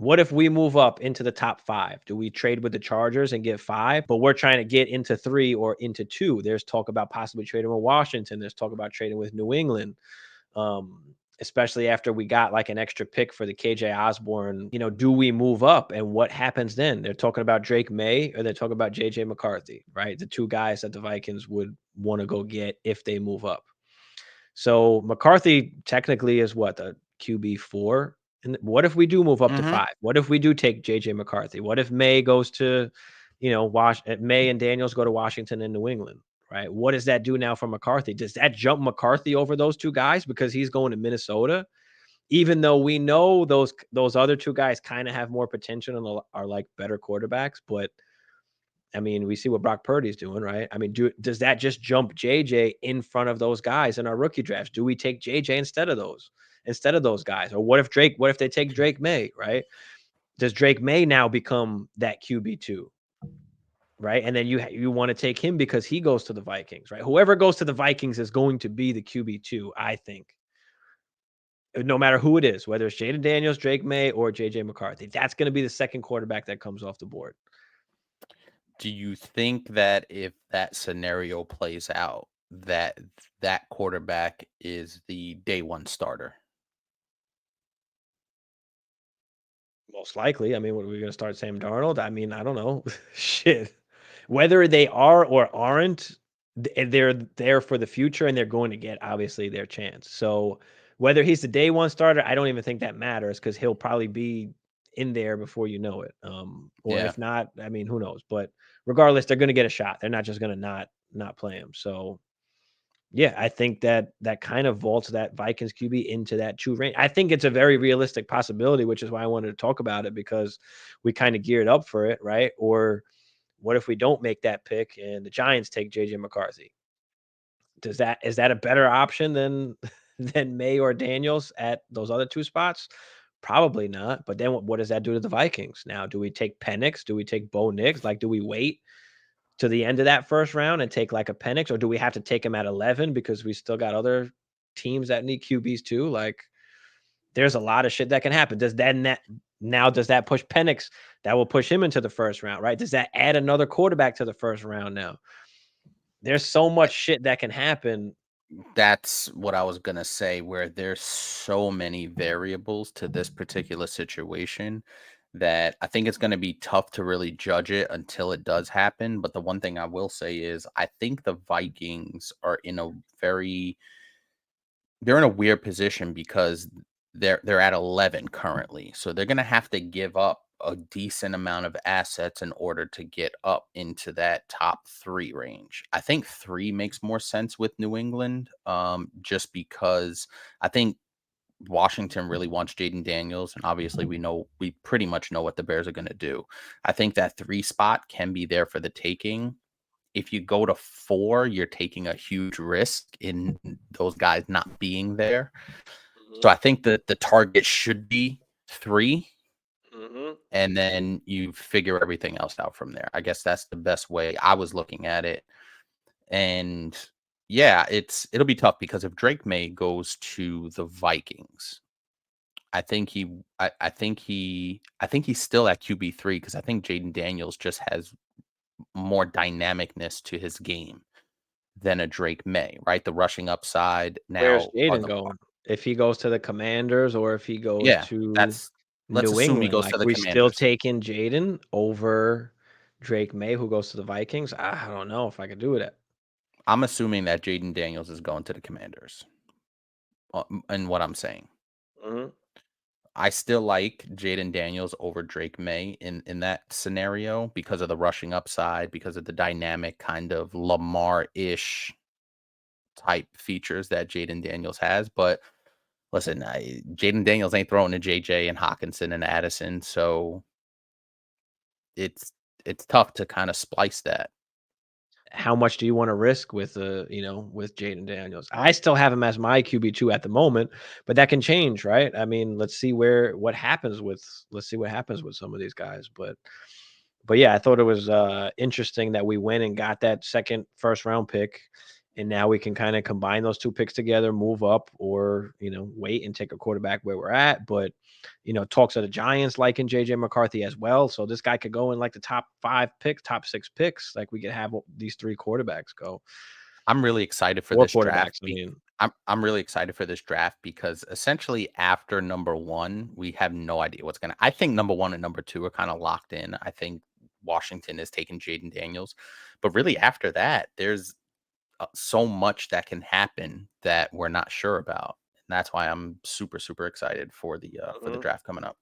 What if we move up into the top 5? Do we trade with the Chargers and get 5? But we're trying to get into 3 or into 2. There's talk about possibly trading with Washington. There's talk about trading with New England. Especially after we got like an extra pick for the KJ Osborne, do we move up and what happens then? They're talking about Drake May or they're talking about JJ McCarthy, right? The two guys that the Vikings would want to go get if they move up. So McCarthy technically is what, the QB4? And what if we do move up to 5? What if we do take JJ McCarthy? What if May goes to, May and Daniels go to Washington and New England? Right. What does that do now for McCarthy? Does that jump McCarthy over those two guys because he's going to Minnesota? Even though we know those other two guys kind of have more potential and are like better quarterbacks, but I mean, we see what Brock Purdy's doing, right? I mean, does that just jump JJ in front of those guys in our rookie drafts? Do we take JJ instead of those guys? Or what if they take Drake May, right? Does Drake May now become that QB2? Right. And then you want to take him because he goes to the Vikings, right? Whoever goes to the Vikings is going to be the QB2, I think. No matter who it is, whether it's Jaden Daniels, Drake May, or JJ McCarthy, that's going to be the second quarterback that comes off the board. Do you think that if that scenario plays out, that quarterback is the day one starter? Most likely. I mean, what are we going to start Sam Darnold? I mean, I don't know. Shit. Whether they are or aren't, they're there for the future and they're going to get obviously their chance. So whether he's the day one starter, I don't even think that matters because he'll probably be in there before you know it. Or Yeah. if not, I mean, who knows? But regardless, they're going to get a shot. They're not just going to not play him. So yeah, I think that kind of vaults that Vikings QB into that 2 range. I think it's a very realistic possibility, which is why I wanted to talk about it because we kind of geared up for it, right? Or what if we don't make that pick and the Giants take JJ McCarthy? Is that a better option than than May or Daniels at those other 2 spots? Probably not. But then what does that do to the Vikings? Now, do we take Penix? Do we take Bo Nix? Like, do we wait to the end of that first round and take like a Penix, or do we have to take him at 11 because we still got other teams that need QBs too? Like, there's a lot of shit that can happen. Does that push Penix? That will push him into the first round, right? Does that add another quarterback to the first round now? There's so much shit that can happen. That's what I was going to say, where there's so many variables to this particular situation that I think it's going to be tough to really judge it until it does happen. But the one thing I will say is I think the Vikings are they're in a weird position because they're at 11 currently. So they're going to have to give up a decent amount of assets in order to get up into that top 3 range. I think 3 makes more sense with New England, just because I think Washington really wants Jaden Daniels, and obviously we pretty much know what the Bears are going to do. I think that 3 spot can be there for the taking. If you go to 4, you're taking a huge risk in those guys not being there. So I think that the target should be 3, Mm-hmm. and then you figure everything else out from there. I guess that's the best way I was looking at it. And yeah, it'll be tough because if Drake May goes to the Vikings, I think he's still at QB3 because I think Jaden Daniels just has more dynamicness to his game than a Drake May, right? The rushing upside Where's now are Jaden the going? If he goes to the Commanders or if he goes yeah, to that's let's New assume he England, goes like to the we still Commanders. taking Jaden over Drake May, who goes to the Vikings. I don't know if I could do it. I'm assuming that Jaden Daniels is going to the Commanders, and what I'm saying. Mhm. I still like Jaden Daniels over Drake May in that scenario because of the rushing upside, because of the dynamic kind of Lamar-ish type features that Jaden Daniels has. But listen, Jaden Daniels ain't throwing to JJ and Hawkinson and Addison, so it's tough to kind of splice that. How much do you want to risk with with Jaden Daniels? I still have him as my QB2 at the moment, but that can change, right? I mean, let's see what happens with some of these guys. But yeah, I thought it was interesting that we went and got that second first round pick And now we can kind of combine those two picks together, move up, or wait and take a quarterback where we're at. But talks of the Giants liking JJ McCarthy as well. So this guy could go in like the top 5 picks, top 6 picks. Like we could have these 3 quarterbacks go. I'm really excited for 4 this draft. quarterbacks, I mean. I'm really excited for this draft because essentially after number 1, we have no idea what's gonna. I think number 1 and number 2 are kind of locked in. I think Washington has taken Jaden Daniels, but really after that, there's so much that can happen that we're not sure about, and that's why I'm super excited for the Mhm. draft coming up.